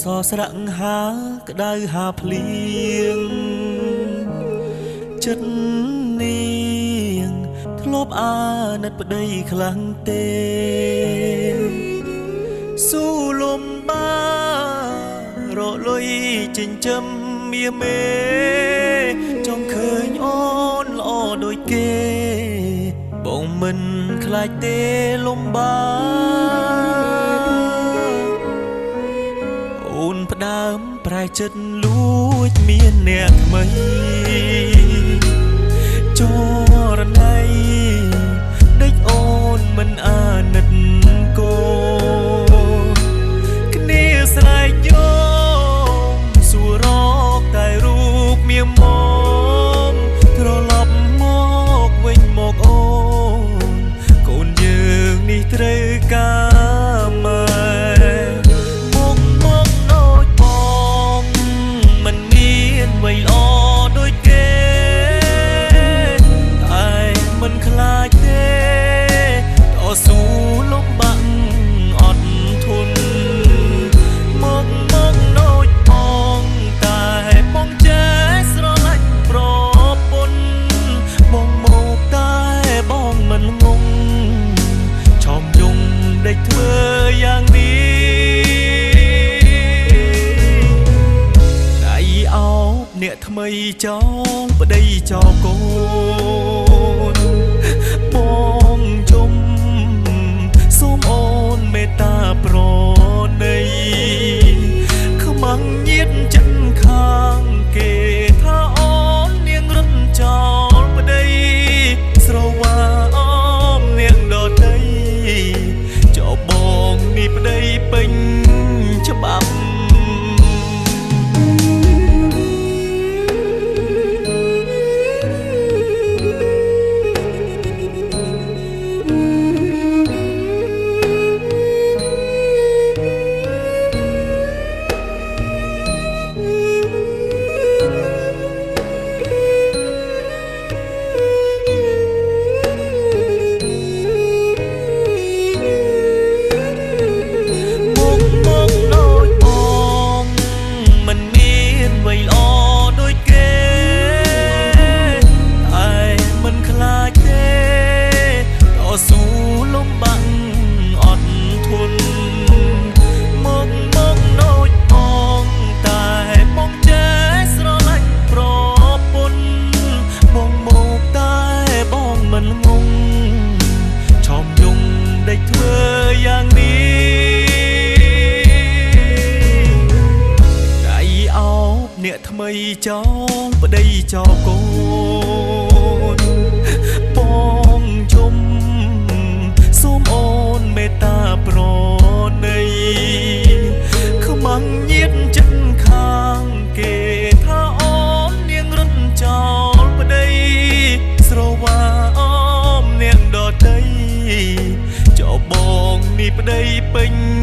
សស្រៈហាក្តៅហាភ្លៀងចិត្តនាងធ្លាប់អាណិតប្តីខ្លាំងទេស៊ូលំបារលុយចិញ្ចឹមមាមេចង់ឃើញអូនល្អដូចគេបងមិនខ្លាចទេលំបាអូនផ្ដើមប្រែចិត្តលួចមានអ្នកថ្មីចរណៃដេកអូនមិនអាណិតគោគ្នាស្រែកយោមសួររកតែរូបមាមមត្រឡប់មកវិញមកអូនកូនយើងនេះត្រូវការម៉ែអ្វីល្អដូចគេតែមិនខ្លាចទេតស៊ូលំបាក់អត់ធន់មកដូចបងតែបងចេះស្រឡាញ់ប្រពន្ធបងមកតែបងមិនងងឆោមយំដេកធ្វើយ៉ាងនេះអ្នកថ្មីចោលប្តីចោលកូនបងជុំសូមអូនមេត្តាប្រណីខ្មាំងញៀតចិនខាងគេថាអូននាងរត់ចោលប្តីស្រវាអមនាងដតីចោលបងនេះប្តីពេញច្បាប់អ្នកថ្មីចោលប្តីចោលកូនបងជុំសូមអូនមេត្តាប្រណីខ្មាំងញៀតចិនខាងគេថាអូននាងរត់ចោលប្តីស្រវាអមនាងដតីចោលបងនេះប្តីពេញ